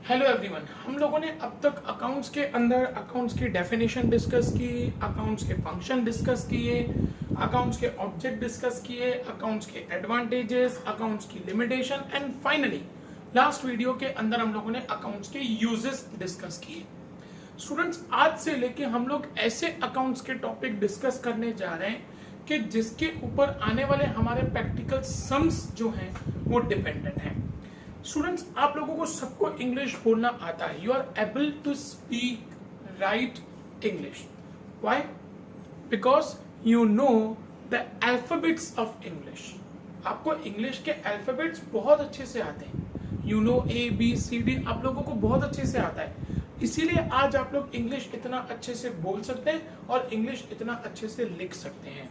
Hello everyone. हम लोगों ने अब तक अकाउंट्स के अंदर अकाउंट्स की डेफिनेशन डिस्कस की, अकाउंट्स के फंक्शन डिस्कस किए, अकाउंट्स के ऑब्जेक्ट डिस्कस किए, अकाउंट्स के एडवांटेजेस, अकाउंट्स की limitation and finally last video के अंदर हम लोगों ने अकाउंट्स के यूजेस डिस्कस किए। स्टूडेंट्स, आज से लेके हम लोग ऐसे अकाउंट्स के टॉपिक डिस्कस करने जा रहे हैं कि जिसके ऊपर आने वाले हमारे प्रैक्टिकल सम्स जो हैं वो डिपेंडेंट हैं। स्टूडेंट्स, आप लोगों को सबको इंग्लिश बोलना आता है। You are able to speak right English. Why? Because you know the alphabets of English. आपको इंग्लिश के अल्फाबेट्स बहुत अच्छे से आते हैं। यू नो ABCD आप लोगों को बहुत अच्छे से आता है, इसीलिए आज आप लोग इंग्लिश इतना अच्छे से बोल सकते हैं और इंग्लिश इतना अच्छे से लिख सकते हैं।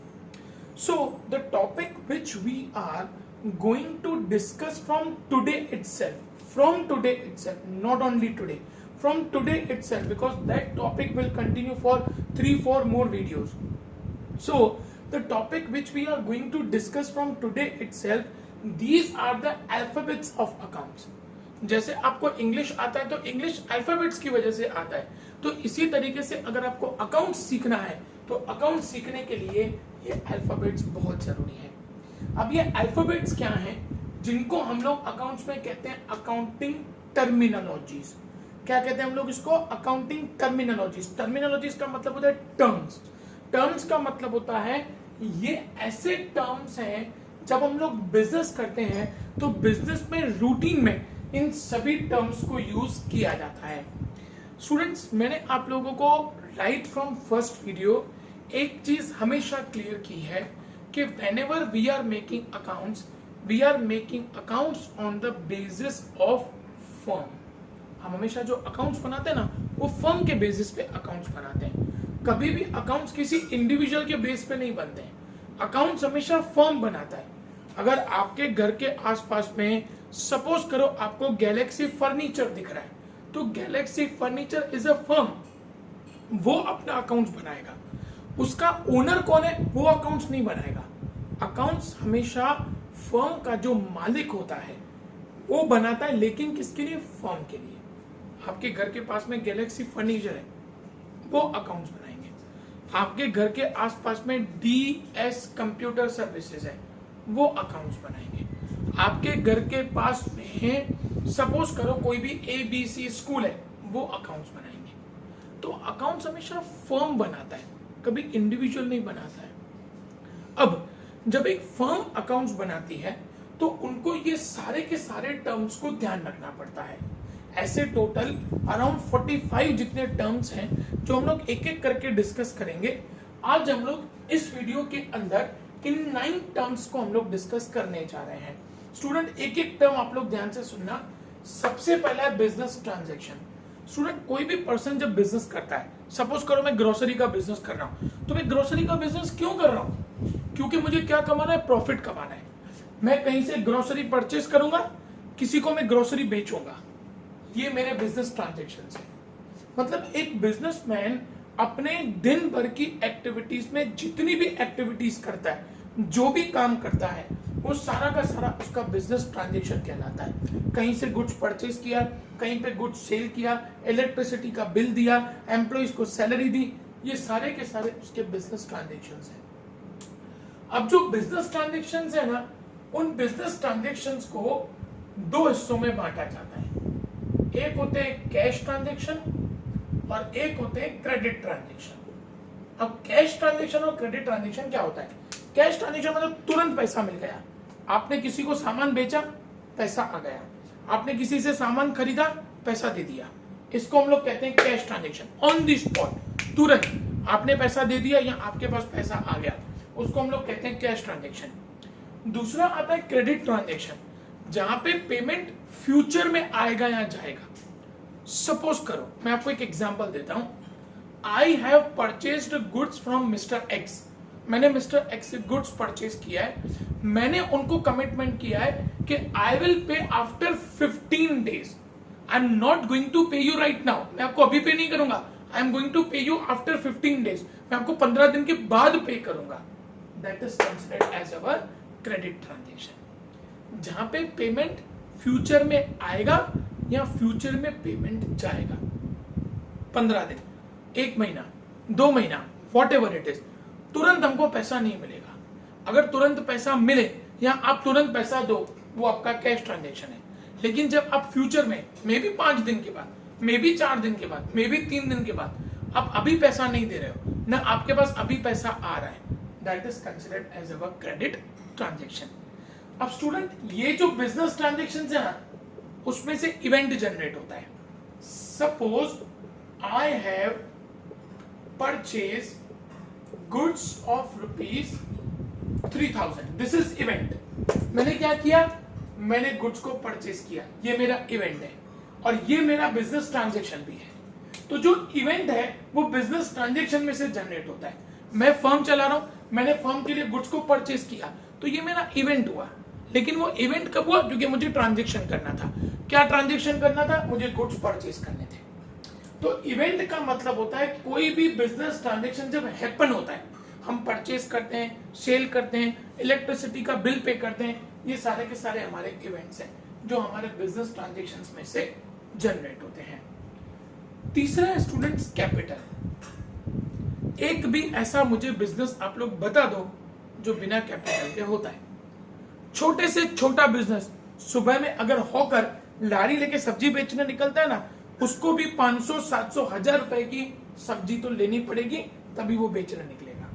So the topic which we are going to discuss from today itself, not only today, from today itself, because that topic will continue for 3-4 more videos. So the topic which we are going to discuss from today itself, these are the alphabets of accounts. जैसे आपको English आता है तो English alphabets की वजह से आता है, तो इसी तरीके से अगर आपको अकाउंट्स सीखना है तो अकाउंट सीखने के लिए ये अल्फाबेट्स बहुत जरूरी है। अब ये अल्फाबेट्स क्या हैं जिनको हम लोग अकाउंट्स में कहते हैं अकाउंटिंग टर्मिनोलॉजीज। क्या कहते हैं हम लोग इसको? Accounting terminologies. टर्मिनोलॉजीज का मतलब होता है टर्म्स। टर्म्स का मतलब होता है ये ऐसे टर्म्स हैं जब हम लोग बिजनेस करते हैं तो बिजनेस में रूटीन में इन सभी टर्म्स को यूज किया जाता है। स्टूडेंट्स, मैंने आप लोगों को राइट फ्रॉम फर्स्ट वीडियो एक चीज हमेशा क्लियर की है कि whenever we are making accounts on the basis of firm। हम हमेशा जो अकाउंट्स बनाते हैं ना वो फर्म के बेसिस पे अकाउंट्स बनाते हैं। कभी भी अकाउंट्स किसी इंडिविजुअल के बेस पे नहीं बनते हैं। अकाउंट्स हमेशा फर्म बनाता है। अगर आपके घर के आसपास में सपोज करो आपको गैलेक्सी फर्नीचर दिख रहा है तो Galaxy furniture is a firm, वो अपना अकाउंट्स बनाएगा। उसका ओनर कौन है वो अकाउंट्स नहीं बनाएगा। अकाउंट्स हमेशा फर्म का जो मालिक होता है वो बनाता है, लेकिन किसके लिए? फर्म के लिए। आपके घर के पास में गैलेक्सी फर्नीचर है वो अकाउंट्स बनाएंगे। आपके घर के आसपास में DS कंप्यूटर सर्विसेज है वो अकाउंट्स बनाएंगे। आपके घर के पास में सपोज करो कोई भी ABC स्कूल है वो अकाउंट्स बनाएंगे। तो अकाउंट्स हमेशा फर्म बनाता है, कभी इंडिविजुअल नहीं बनाता है। अब जब एक फर्म अकाउंट्स बनाती है तो उनको ये सारे के सारे टर्म्स को ध्यान रखना पड़ता है। ऐसे टोटल अराउंड 45 जितने टर्म्स हैं जो हम लोग एक एक करके डिस्कस करेंगे। आज हम लोग इस वीडियो के अंदर इन 9 टर्म्स को हम लोग डिस्कस करने जा रहे हैं। स्टूडेंट, एक एक टर्म आप लोग ध्यान से सुनना। सबसे पहला है बिजनेस ट्रांजेक्शन। स्टूडेंट, कोई भी पर्सन जब बिजनेस करता है, सपोज करो मैं ग्रोसरी का बिजनेस कर रहा हूं, तो मैं ग्रोसरी का बिजनेस क्यों कर रहा हूं? क्योंकि मुझे क्या कमाना है? प्रॉफिट कमाना है। मैं कहीं से ग्रोसरी परचेज करूंगा, किसी को मैं ग्रोसरी बेचूंगा, ये मेरे बिजनेस ट्रांजेक्शन है। मतलब एक बिजनेसमैन अपने दिन भर की एक्टिविटीज में जितनी भी एक्टिविटीज करता है, जो भी काम करता है, वो सारा का सारा उसका बिजनेस ट्रांजेक्शन कहलाता है। कहीं से गुड्स परचेज किया, कहीं पे गुड्स सेल किया, इलेक्ट्रिसिटी का बिल दिया, एम्प्लॉइज को सैलरी दी, ये सारे के सारे उसके बिजनेस ट्रांजेक्शंस हैं। अब जो बिजनेस ट्रांजेक्शंस है ना, उन बिजनेस ट्रांजेक्शंस को 2 हिस्सों में बांटा जाता है। एक होते हैं कैश ट्रांजेक्शन और एक होते हैं क्रेडिट ट्रांजेक्शन। अब कैश ट्रांजेक्शन और क्रेडिट ट्रांजेक्शन क्या होता है? कैश ट्रांजेक्शन मतलब तुरंत पैसा मिल गया। आपने किसी को सामान बेचा, पैसा आ गया। आपने किसी से सामान खरीदा, पैसा दे दिया। इसको हम लोग कहते हैं cash transaction. On the spot, तुरंत आपने पैसा दे दिया या आपके पास पैसा आ गया, उसको हम लोग कहते हैं कैश ट्रांजेक्शन। दूसरा आता है क्रेडिट ट्रांजेक्शन, जहां पे पेमेंट फ्यूचर में आएगा या जाएगा। सपोज करो मैं आपको एक एग्जांपल देता हूं। I have purchased goods from mister X. मैंने मिस्टर एक्स से गुड्स परचेज किया है। मैंने उनको कमिटमेंट किया है कि I will pay after 15 days. I am not going to pay you right now. मैं आपको अभी पे नहीं करूंगा। I am going to pay you after 15 days. मैं आपको 15 दिन के बाद पे करूंगा। That is considered as our credit transaction, जहां पे पेमेंट फ्यूचर में आएगा या फ्यूचर में पेमेंट जाएगा, 15 दिन, 1 महीना, 2 महीना, वॉट एवर इट इज, तुरंत हमको पैसा नहीं मिलेगा। अगर तुरंत पैसा मिले या आप तुरंत पैसा दो, वो आपका कैश ट्रांजेक्शन है। लेकिन जब आप फ्यूचर में मे बी 5 दिन के बाद, मे बी 4 दिन के बाद, मे बी 3 दिन के बाद आप अभी पैसा नहीं दे रहे हो, ना आपके पास अभी पैसा आ रहा है, that is considered as a credit transaction. अब स्टूडेंट, ये जो बिजनेस ट्रांजेक्शन है ना, उसमें से इवेंट जनरेट होता है। Suppose I have purchase goods of ₹3000, this is event. मैंने क्या किया, मैंने गुड्स को परचेज किया, ये मेरा इवेंट है और ये मेरा बिजनेस ट्रांजेक्शन भी है। तो जो इवेंट है वो बिजनेस ट्रांजेक्शन में से जनरेट होता है। मैं फर्म चला रहा हूं, मैंने फर्म के लिए गुड्स को परचेज किया, तो ये मेरा इवेंट हुआ। लेकिन वो इवेंट कब हुआ, क्योंकि मुझे ट्रांजेक्शन करना था। क्या ट्रांजेक्शन करना था, मुझे गुड्स परचेज करने थे। तो इवेंट का मतलब होता है कोई भी बिजनेस ट्रांजेक्शन जब हैपन होता है, हम परचेज करते हैं, सेल करते हैं, इलेक्ट्रिसिटी का बिल पे करते हैं, ये सारे के सारे हमारे इवेंट्स हैं जो हमारे बिजनेस ट्रांजेक्शंस में से जनरेट होते हैं। तीसरा है स्टूडेंट्स कैपिटल। एक भी ऐसा मुझे बिजनेस आप लोग बता दो जो बिना कैपिटल के होता है। छोटे से छोटा बिजनेस, सुबह में अगर हॉकर लारी लेके सब्जी बेचने निकलता है ना, उसको भी 500, 700, 1000 रुपए की सब्जी तो लेनी पड़ेगी, तभी वो बेचने निकलेगा।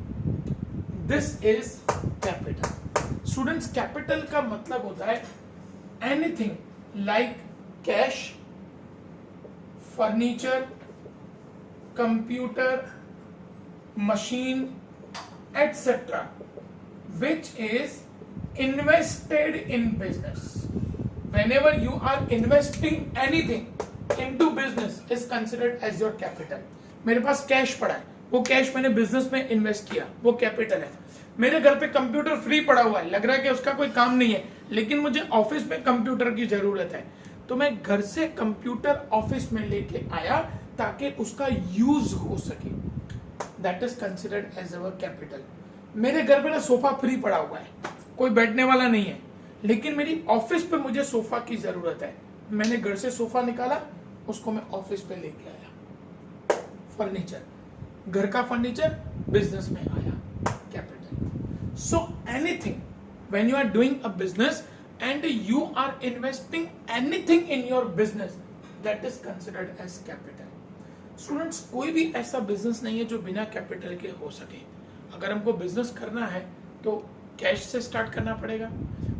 This is capital. Students, capital का मतलब होता है anything like cash, furniture, computer, machine, etcetera, which is invested in business. Whenever you are investing anything into business is considered as your capital. मेरे पास कैश पड़ा है, वो कैश मैंने business में इन्वेस्ट किया, वो कैपिटल है। मेरे घर पे कंप्यूटर फ्री पड़ा हुआ है, लग रहा है कि उसका कोई काम नहीं है, लेकिन मुझे ऑफिस में कंप्यूटर की जरूरत है, तो मैं घर से कंप्यूटर ऑफिस में लेके आया ताकि उसका यूज हो सके। That is considered as our capital. मेरे घर पे ना सोफा फ्री पड़ा हुआ है, कोई बैठने वाला नहीं है, लेकिन मेरी ऑफिस पे मुझे सोफा की जरूरत है, मैंने घर से सोफा निकाला, उसको मैं ऑफिस पे लेके आया। फर्नीचर, घर का फर्नीचर बिजनेस में आया, capital. So anything when you are doing a business and you are investing anything in your business, that is considered as capital. Students, कोई भी ऐसा बिजनेस नहीं है जो बिना कैपिटल के हो सके। अगर हमको बिजनेस करना है तो कैश से स्टार्ट करना पड़ेगा,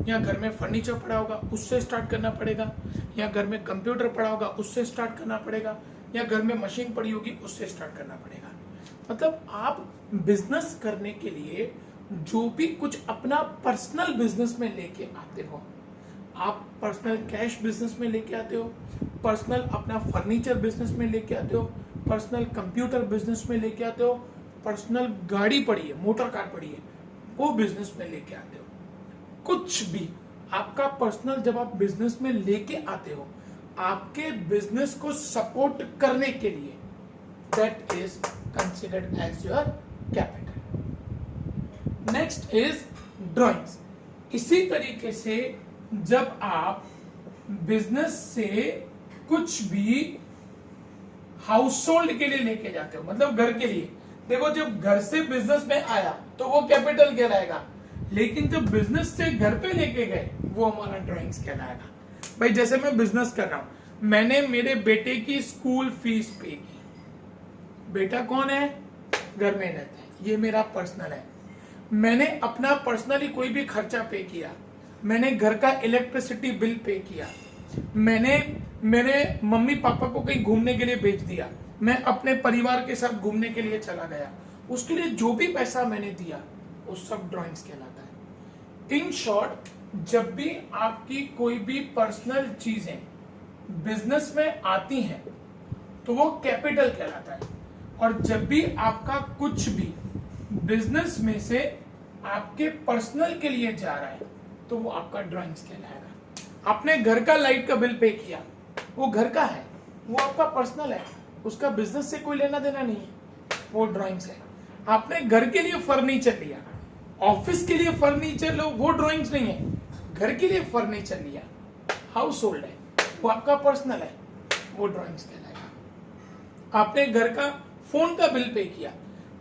या घर में फर्नीचर पड़ा होगा उससे स्टार्ट करना पड़ेगा, या घर में कंप्यूटर पड़ा होगा उससे स्टार्ट करना पड़ेगा, या घर में मशीन पड़ी होगी उससे स्टार्ट करना पड़ेगा। मतलब आप बिजनेस करने के लिए जो भी कुछ अपना पर्सनल बिजनेस में लेके आते हो, आप पर्सनल कैश बिजनेस में लेके आते हो, पर्सनल अपना फर्नीचर बिजनेस में लेके आते हो, पर्सनल कंप्यूटर बिजनेस में लेके आते हो, पर्सनल गाड़ी पड़ी है, मोटर कार पड़ी है, वो बिजनेस में लेके आते हो। कुछ भी आपका पर्सनल जब आप बिजनेस में लेके आते हो, आपके बिजनेस को सपोर्ट करने के लिए, that is considered as your capital. Next is drawings. इसी तरीके से जब आप बिजनेस से कुछ भी हाउस होल्ड के लिए लेके जाते हो, मतलब घर के लिए, देखो जब घर से बिजनेस में आया तो वो कैपिटल कहलाएगा, लेकिन जब बिजनेस से घर पे लेके गए वो हमारा ड्राइंग्स कहलाएगा। भाई जैसे मैं बिजनेस कर रहा हूं, मैंने मेरे बेटे की स्कूल फीस पे की, बेटा कौन है, घर में रहता है, ये मेरा पर्सनल है। मैंने अपना पर्सनली कोई भी खर्चा पे किया, मैंने घर का इलेक्ट्रिसिटी बिल पे किया, मैंने मेरे मम्मी पापा को कहीं घूमने के लिए भेज दिया, मैं अपने परिवार के साथ घूमने के लिए चला गया, उसके लिए जो भी पैसा मैंने दिया वो सब ड्राइंग्स कहलाता है। इन शॉर्ट, जब भी आपकी कोई भी पर्सनल चीजें बिजनेस में आती हैं तो वो कैपिटल कहलाता है, और जब भी आपका कुछ भी बिजनेस में से आपके पर्सनल के लिए जा रहा है तो वो आपका ड्राइंग्स कहलाएगा। आपने घर का लाइट का बिल पे किया, वो घर का है, वो आपका पर्सनल है, उसका बिजनेस से कोई लेना देना नहीं है, वो ड्राइंग्स है। आपने घर के लिए फर्नीचर लिया, ऑफिस के लिए फर्नीचर लो, वो ड्राइंग्स नहीं है, घर के लिए फर्नीचर लिया, हाउस होल्ड है, वो आपका पर्सनल है, वो ड्राइंग्स कहलाएगा। आपने घर का फोन का बिल पे किया,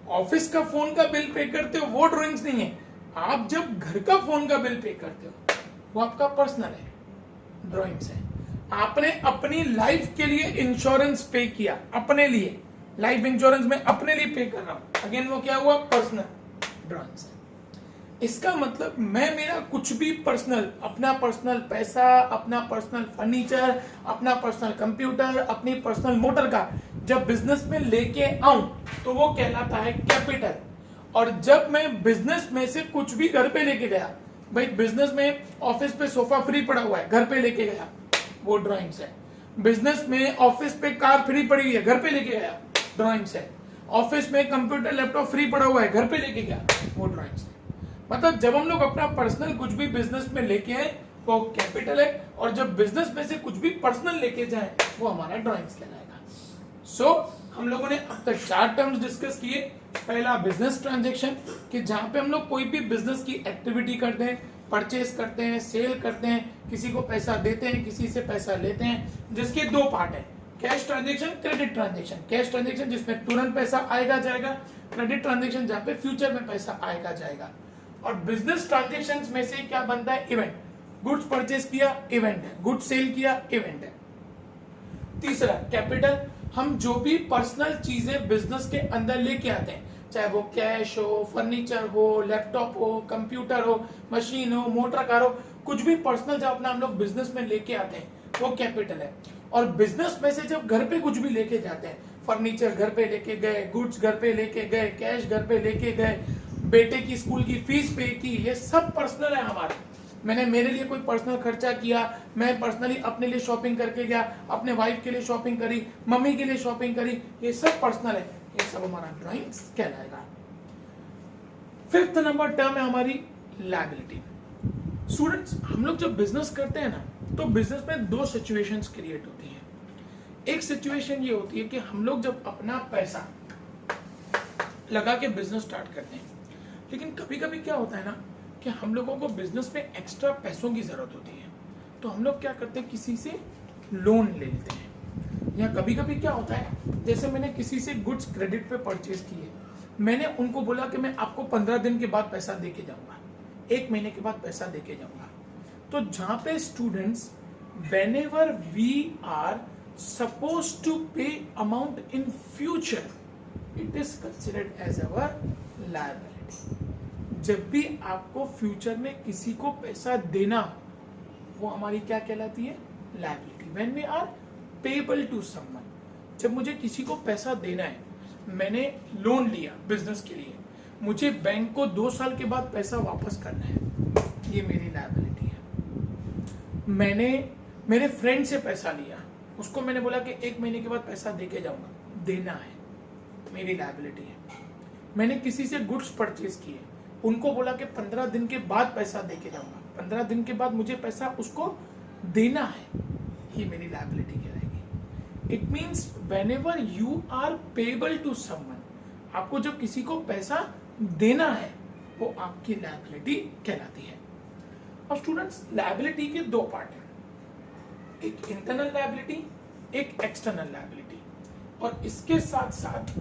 ऑफिस का फोन का बिल पे करते हो, वो ड्राइंग्स नहीं है। आप जब घर का फोन का बिल पे करते हो वो आपका पर्सनल है, ड्राइंग्स है। आपने अपनी लाइफ के लिए इंश्योरेंस पे किया, अपने लिए लाइफ इंश्योरेंस में अपने लिए पे कर रहा हूं, अगेन वो क्या हुआ, पर्सनल, ड्राइंग्स है। इसका मतलब मैं मेरा कुछ भी पर्सनल, अपना पर्सनल पैसा, अपना पर्सनल फर्नीचर, अपना पर्सनल कंप्यूटर, अपनी पर्सनल मोटर का जब बिजनेस में लेके आऊं तो वो कहलाता है कैपिटल। और जब मैं बिजनेस में से कुछ भी घर पे लेके गया, भाई बिजनेस में ऑफिस पे सोफा फ्री पड़ा हुआ है, घर पे लेके गया, वो ड्राइंग्स है। बिजनेस में ऑफिस पे कार फ्री पड़ी हुई है, घर पे लेके गया, ड्राइंग्स है। ऑफिस में कंप्यूटर लैपटॉप फ्री पड़ा हुआ है, घर पे लेके गया, वो ड्राइंग्स है। मतलब जब हम लोग अपना पर्सनल कुछ भी बिजनेस में लेके आए वो कैपिटल है, और जब बिजनेस में से कुछ भी पर्सनल लेके जाए वो हमारा ड्राइंग्स कहलाएगा। सो हम लोगों ने अब तक 4 टर्म्स डिस्कस किए। पहला बिजनेस ट्रांजैक्शन, कि जहां पे हम लोग कोई भी बिजनेस की एक्टिविटी करते हैं, परचेस करते हैं, सेल करते हैं, किसी को पैसा देते हैं, किसी से पैसा लेते हैं, जिसके 2 पार्ट है, cash transaction, credit transaction. Cash transaction जिसमें तुरंत पैसा आएगा जाएगा, क्रेडिट ट्रांजैक्शन जहाँ पे फ्यूचर में पैसा आएगा जाएगा। और बिजनेस ट्रांजैक्शंस में से क्या बनता है, इवेंट। गुड्स परचेस किया, इवेंट है, गुड्स सेल किया, इवेंट है। तीसरा कैपिटल, हम जो भी पर्सनल चीजें बिजनेस के अंदर लेके आते हैं, चाहे वो कैश हो, फर्नीचर हो, लैपटॉप हो, कंप्यूटर हो, मशीन हो, मोटर कार हो, कुछ भी पर्सनल जब अपना हम लोग बिजनेस में लेके आते हैं वो कैपिटल है। और बिजनेस में से जब घर पे कुछ भी लेके जाते हैं, फर्नीचर घर पे लेके गए, गुड्स घर पे लेके गए, कैश घर पे लेके गए, बेटे की स्कूल की फीस पे की, ये सब पर्सनल है हमारे। मैंने मेरे लिए कोई पर्सनल खर्चा किया, मैं पर्सनली अपने लिए शॉपिंग करके गया, अपने वाइफ के लिए शॉपिंग करी, मम्मी के लिए शॉपिंग करी, ये सब पर्सनल है, ये सब हमारा ड्राइंग्स कहलाएगा। 5th नंबर टर्म है हमारी लायबिलिटी। स्टूडेंट्स, हम लोग जब बिजनेस करते हैं ना तो बिजनेस में 2 सिचुएशंस क्रिएट होती हैं। एक सिचुएशन ये होती है कि हम लोग जब अपना पैसा लगा के बिजनेस स्टार्ट करते हैं, लेकिन कभी कभी क्या होता है ना कि हम लोगों को बिजनेस में एक्स्ट्रा पैसों की जरूरत होती है, तो हम लोग क्या करते हैं, किसी से लोन ले लेते हैं। या कभी कभी क्या होता है, जैसे मैंने किसी से गुड्स क्रेडिट पे परचेज किए, मैंने उनको बोला कि मैं आपको 15 दिन के बाद पैसा दे के जाऊंगा, 1 महीने के बाद पैसा दे के जाऊंगा। तो जहां पे students, whenever we are supposed to pay amount in future, it is considered as our liability। जब भी आपको फ्यूचर में किसी को पैसा देना हो, वो हमारी क्या कहलाती है, liability. When we are payable to someone, जब मुझे किसी को पैसा देना है, मैंने लोन लिया बिजनेस के लिए, मुझे बैंक को 2 साल के बाद पैसा वापस करना है, ये मेरी लायबिलिटी है। मैंने मेरे फ्रेंड से पैसा लिया, उसको मैंने बोला कि 1 महीने के बाद पैसा दे के जाऊंगा, देना है, मेरी लायबिलिटी है। मैंने किसी से गुड्स परचेज किए, उनको बोला कि 15 दिन के बाद पैसा दे के जाऊंगा, 15 दिन के बाद मुझे पैसा उसको देना है, ये मेरी लायबिलिटी कहलाएगी। It means whenever you are payable to someone, आपको जब किसी को पैसा देना है वो आपकी लायबिलिटी कहलाती है। और स्टूडेंट्स, लायबिलिटी के 2 पार्ट हैं, एक इंटरनल लायबिलिटी, एक एक्सटर्नल लायबिलिटी। और इसके साथ साथ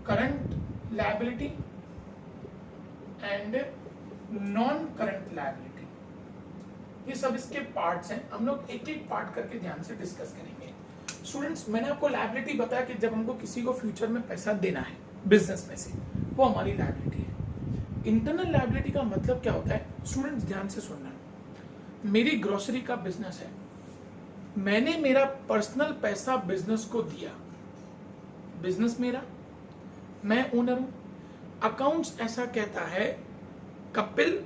current liability and non current liability, ये सब इसके पार्ट्स हैं। हम लोग एक एक पार्ट करके ध्यान से डिस्कस करेंगे। स्टूडेंट्स, मैंने आपको लायबिलिटी बताया कि जब हमको किसी को फ्यूचर में पैसा देना है बिजनेस में से, वो हमारी लायबिलिटी है। इंटरनल लायबिलिटी का मतलब क्या होता है, स्टूडेंट्स ध्यान से सुनना। मेरी ग्रोसरी का बिजनेस है, मैंने मेरा पर्सनल पैसा बिजनेस को दिया, बिजनेस मेरा, मैं ओनर हूं। अकाउंट्स ऐसा कहता है कपिल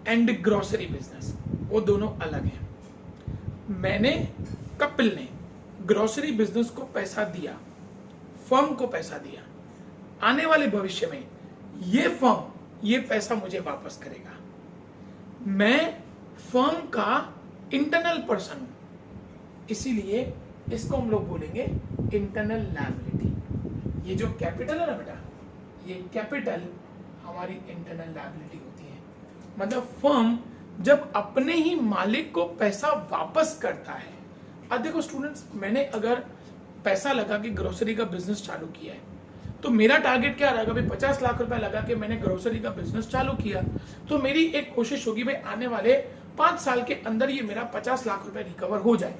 एंड ग्रोसरी बिजनेस, वो दोनों अलग हैं। मैंने, कपिल ने ग्रोसरी बिजनेस को पैसा दिया, फर्म को पैसा दिया, आने वाले भविष्य में ये फर्म ये पैसा मुझे वापस करेगा। मैं फर्म का इंटरनल पर्सन हूं, इसीलिए इसको हम लोग बोलेंगे इंटरनल लायबिलिटी। ये जो कैपिटल है ना बेटा, ये कैपिटल हमारी इंटरनल लायबिलिटी होती है। मतलब फर्म जब अपने ही मालिक को पैसा वापस करता है। अब देखो स्टूडेंट्स, मैंने अगर पैसा लगा के ग्रोसरी का बिजनेस चालू किया है तो मेरा टारगेट क्या रहेगा भाई, 50 लाख रुपए लगा के मैंने ग्रोसरी का बिजनेस चालू किया, तो मेरी एक कोशिश होगी भाई आने वाले 5 साल के अंदर ये मेरा 50 लाख रुपए रिकवर हो जाए।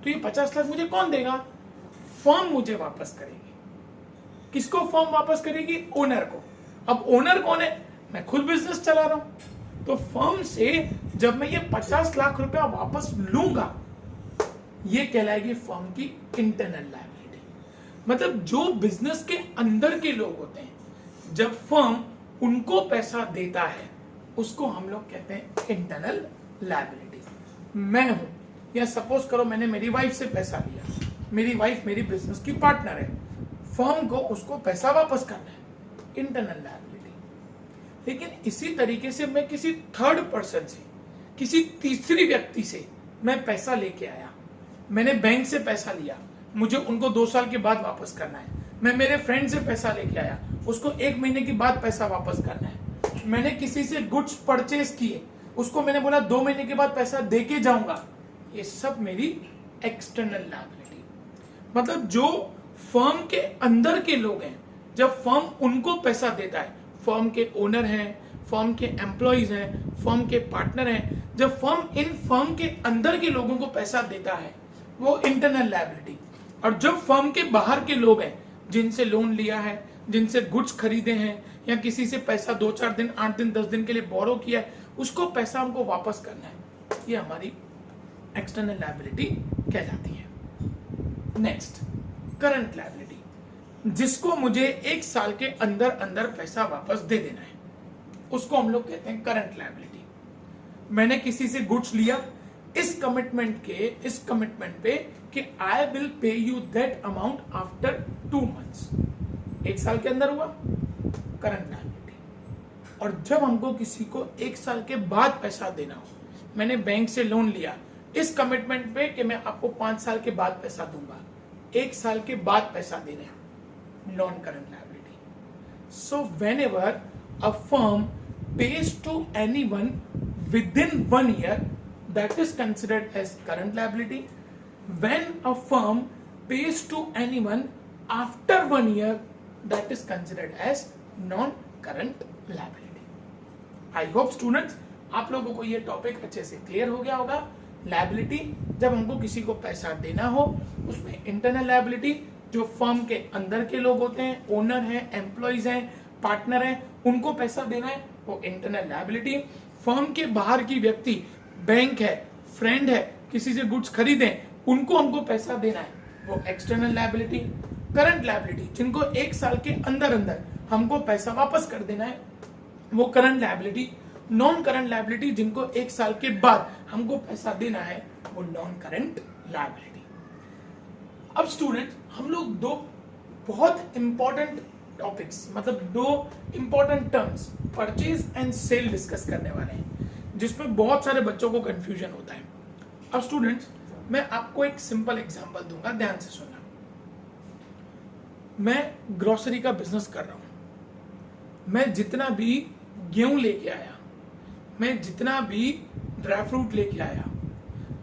तो ये 50 लाख मुझे कौन देगा? फर्म मुझे वापस करेगी। किसको फर्म वापस करेगी? ओनर को। अब ओनर कौन है? मैं खुद बिजनेस चला रहा हूं। तो फर्म से जब मैं ये 50 लाख रुपया वापस लूंगा, ये कहलाएगी फर्म की इंटरनल लायबिलिटी। मतलब जो बिजनेस के अंदर के लोग होते हैं, जब फर्म उनको पैसा देता है उसको हम लोग कहते हैं इंटरनल लायबिलिटी। मैं हूं, या सपोज करो मैंने मेरी वाइफ से पैसा लिया, मेरी वाइफ मेरी बिजनेस की पार्टनर है, फर्म को उसको पैसा वापस करना है, इंटरनल लायबिलिटी। लेकिन इसी तरीके से मैं किसी थर्ड पर्सन से, किसी तीसरी व्यक्ति से मैं पैसा लेके आया, मैंने बैंक से पैसा लिया, मुझे उनको 2 साल के बाद वापस करना है। मैं मेरे फ्रेंड से पैसा लेके आया, उसको 1 महीने के बाद पैसा वापस करना है। मैंने किसी से गुड्स परचेज किए, उसको मैंने बोला 2 महीने के बाद पैसा देके जाऊंगा। ये सब मेरी एक्सटर्नल लायबिलिटी। मतलब जो फर्म के अंदर के लोग हैं, जब फर्म उनको पैसा देता है, फर्म के ओनर हैं, फर्म के एम्प्लॉइज हैं, फर्म के पार्टनर हैं, जब फर्म इन फर्म के अंदर के लोगों को पैसा देता है वो इंटरनल लायबिलिटी। और जब फर्म के बाहर के लोग हैं, जिनसे लोन लिया है, जिनसे गुड्स खरीदे हैं, या किसी से पैसा 2-4 दिन, 8 दिन, 10 दिन के लिए बोरो किया है, उसको पैसा हमको वापस करना है, ये हमारी एक्सटर्नल लायबिलिटी कहलाती है। नेक्स्ट, करंट लायबिलिटी, जिसको मुझे 1 साल के अंदर अंदर पैसा वापस दे देना है, उसको हम लोग कहते हैं करंट लायबिलिटी। मैंने किसी से गुड्स लिया, इस कमिटमेंट पे कि आई विल पे you that amount after 2 months, 1 साल के अंदर हुआ, करंट लायबिलिटी। और जब हमको किसी को 1 साल के बाद पैसा देना हो, मैंने बैंक से लोन लिया इस कमिटमेंट पे कि मैं आपको 5 साल के बाद पैसा दूंगा, 1 साल के बाद पैसा देना है, non current liability. So whenever a firm pays to anyone within 1 year, that is considered as current liability. When a firm pays to anyone after 1 year, that is considered as non-current liability. I hope students आप लोगों को ये topic अच्छे से clear हो गया होगा। Liability, जब हमको किसी को पैसा देना हो, उसमें इंटरनल लायबिलिटी, जो फर्म के अंदर के लोग होते हैं, ओनर हैं, एम्प्लॉइज हैं, पार्टनर हैं, उनको पैसा देना है, वो इंटरनल लायबिलिटी। फर्म के बाहर की व्यक्ति, बैंक है, फ्रेंड है, किसी से गुड्स खरीदे, उनको हमको पैसा देना है, वो एक्सटर्नल लायबिलिटी। करंट लायबिलिटी, जिनको 1 साल के अंदर अंदर हमको पैसा वापस कर देना है, वो current liability. Non current liability, जिनको 1 साल के बाद हमको पैसा देना है, वो नॉन करंट लायबिलिटी। अब स्टूडेंट, हम लोग 2 बहुत इंपॉर्टेंट टॉपिक्स, मतलब 2 important terms, purchase and sale discuss करने वाले हैं, जिसमें बहुत सारे बच्चों को कंफ्यूजन होता है। अब स्टूडेंट्स, मैं आपको एक सिंपल एग्जांपल दूंगा, ध्यान से सुनना। मैं ग्रोसरी का बिजनेस कर रहा हूं, मैं जितना भी गेहूं लेके आया, मैं जितना भी ड्राई फ्रूट लेके आया,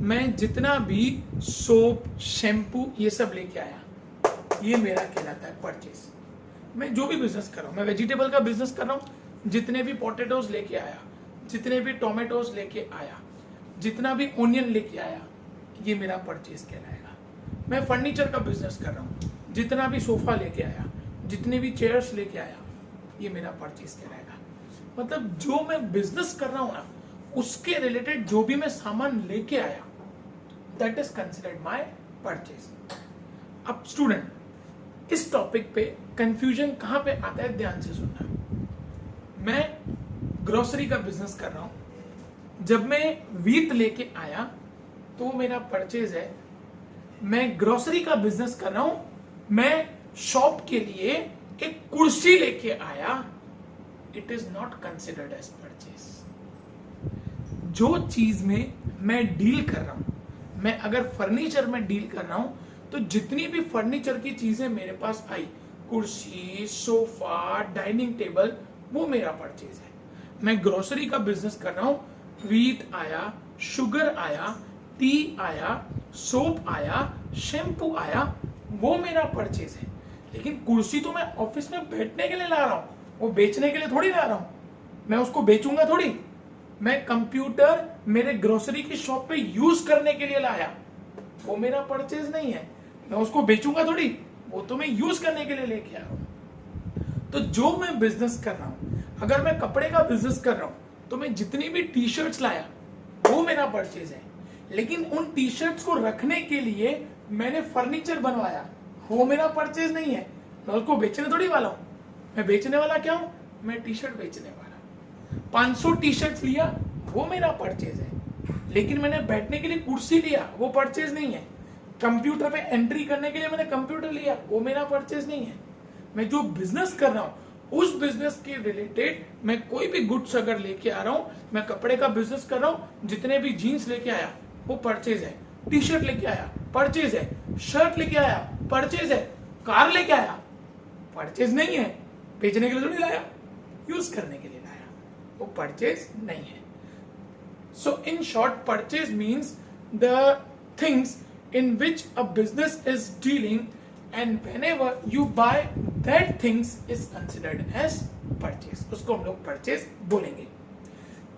मैं जितना भी सोप, शैम्पू, ये सब लेके आया, ये मेरा कहलाता है परचेज। मैं जो भी बिजनेस कर रहा हूँ, मैं वेजिटेबल का बिजनेस कर रहा हूँ, जितने भी पोटैटोज लेके आया, जितने भी टोमेटोज लेके आया, जितना भी ओनियन लेके आया, ये मेरा परचेज कहलाएगा। मैं फर्नीचर का बिजनेस कर रहा हूँ, जितना भी सोफा लेके आया, जितने भी चेयर्स लेके आया, ये मेरा परचेज कहलाएगा। मतलब जो मैं बिजनेस कर रहा हूँ ना, उसके रिलेटेड जो भी मैं सामान लेके आया, that is considered my purchase. अब स्टूडेंट, इस टॉपिक पे कंफ्यूजन कहां पे आता है, ध्यान से सुनना। मैं ग्रोसरी का बिजनेस कर रहा हूं, जब मैं व्हीट लेके आया तो वो मेरा परचेज है। मैं ग्रोसरी का बिजनेस कर रहा हूं, मैं शॉप के लिए एक कुर्सी लेके आया, it is not considered as purchase. जो चीज में मैं डील कर रहा हूं, मैं अगर फर्नीचर में डील कर रहा हूं, तो जितनी भी फर्नीचर की चीजें मेरे पास आई, कुर्सी, सोफा, डाइनिंग टेबल, वो मेरा परचेज है। मैं ग्रोसरी का बिजनेस कर रहा हूं, व्हीट आया, शुगर आया, टी आया, सोप आया, शैम्पू आया, वो मेरा परचेज है। लेकिन कुर्सी तो मैं ऑफिस में बैठने के लिए ला रहा हूं, वो बेचने के लिए थोड़ी ला रहा हूं। मैं उसको बेचूंगा थोड़ी। मैं कंप्यूटर मेरे ग्रोसरी की शॉप पे यूज करने के लिए लाया, वो मेरा परचेज नहीं है। मैं उसको बेचूंगा थोड़ी, वो तो मैं यूज करने के लिए लेके आ रहा हूं। तो जो मैं बिजनेस कर रहा हूं, अगर मैं कपड़े का बिजनेस कर रहा हूं तो मैं जितनी भी टी शर्ट्स लाया वो मेरा परचेज है। लेकिन उन टी शर्ट्स को रखने के लिए मैंने फर्नीचर बनवाया, वो मेरा परचेज नहीं है। मैं उसको बेचने थोड़ी वाला हूं। मैं बेचने वाला क्या हूं? मैं टी शर्ट बेचने वाला। 500 टी शर्ट लिया, वो मेरा परचेज है। लेकिन मैंने बैठने के लिए कुर्सी लिया, वो परचेज नहीं है। कंप्यूटर पे एंट्री करने के लिए मैंने कंप्यूटर लिया, वो मेरा परचेज नहीं है। मैं जो बिजनेस कर रहा हूं उस बिजनेस के रिलेटेड मैं कोई भी गुड्स अगर लेके आ रहा हूं, मैं कपड़े का बिजनेस कर रहा हूं, जितने भी जीन्स लेके आया वो परचेज है। टी शर्ट लेके आया परचेज है, शर्ट लेके आया परचेज है, कार लेके आया परचेज नहीं है। बेचने के लिए थोड़ी लाया, यूज करने के लिए लाया, वो परचेज नहीं है। So in short, purchase means the things in which a business is dealing, and whenever you buy that things is considered as purchase, उसको हम लोग purchase बोलेंगे।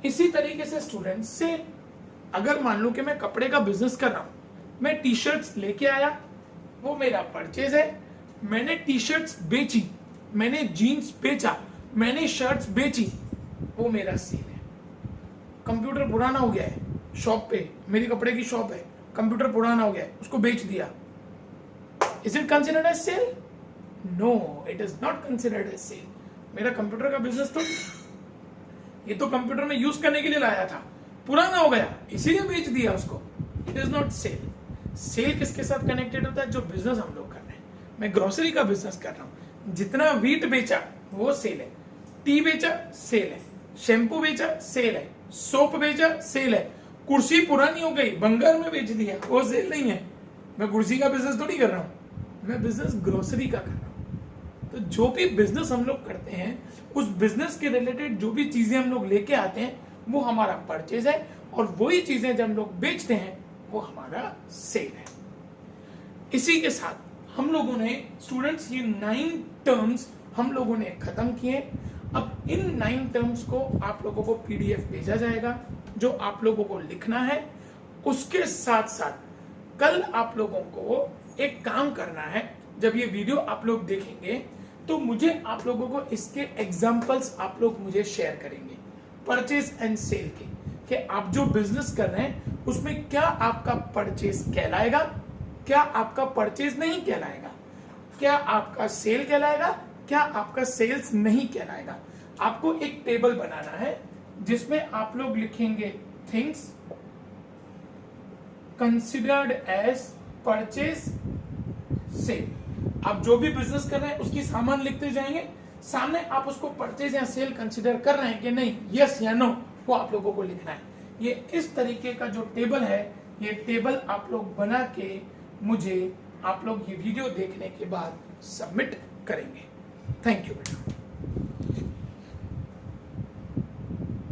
इसी तरीके से स्टूडेंट्स से, अगर मान लो कि मैं कपड़े का बिजनेस कर रहा हूं, मैं टी शर्ट्स लेके आया, वो मेरा परचेज है। मैंने टी शर्ट्स बेची, मैंने जीन्स बेचा, मैंने शर्ट्स बेची, वो मेरा सेल है। कंप्यूटर पुराना हो गया है शॉप पे, मेरी कपड़े की शॉप है, कंप्यूटर पुराना हो गया, उसको बेच दिया, is it considered as sale? No, it is not considered as sale. मेरा कंप्यूटर का बिजनेस तो, ये तो कंप्यूटर में यूज करने के लिए लाया था, पुराना हो गया इसीलिए बेच दिया उसको, it is not sale. Sale किसके साथ कनेक्टेड होता है? जो बिजनेस हम लोग कर रहे हैं। मैं ग्रोसरी का बिजनेस कर रहा हूं, जितना व्हीट बेचा वो सेल है, टी बेचा सेल है, शैम्पू बेचा सेल है, सोप बेचा सेल है, कुर्सी पुरानी हो गई बंगाल में बेच दिया, वो सेल नहीं है। मैं कुर्सी का बिजनेस थोड़ी कर रहा हूं, मैं बिजनेस ग्रोसरी का कर रहा हूं। तो जो भी बिजनेस हम लोग करते हैं, उस बिजनेस के रिलेटेड जो भी चीजें हम लोग लेके आते हैं वो हमारा परचेज है, और वही चीजें जब हम लोग बेचते हैं वो हमारा सेल है। इसी के साथ हम लोगों ने स्टूडेंट्स ये 9 टर्म्स हम लोगों ने खत्म किए। अब इन 9 टर्म्स को आप लोगों को पीडीएफ भेजा जाएगा, जो आप लोगों को लिखना है। उसके साथ साथ कल आप लोगों को एक काम करना है, जब ये वीडियो आप लोग देखेंगे तो मुझे आप लोगों को इसके एग्जांपल्स आप लोग मुझे शेयर करेंगे परचेज एंड सेल के, कि आप जो बिजनेस कर रहे हैं उसमें क्या आपका परचेज कहलाएगा, क्या आपका परचेज नहीं कहलाएगा, क्या आपका सेल कहलाएगा, क्या आपका सेल्स नहीं कहलाएगा। आपको एक टेबल बनाना है जिसमें आप लोग लिखेंगे things considered as purchase sale. आप जो भी बिजनेस कर रहे हैं उसकी सामान लिखते जाएंगे, सामने आप उसको परचेज या सेल कंसिडर कर रहे हैं कि नहीं, यस या नो, वो आप लोगों को लिखना है। ये इस तरीके का जो टेबल है, ये टेबल आप लोग बना के मुझे आप लोग ये वीडियो देखने के बाद सबमिट करेंगे। थैंक यू बेटा।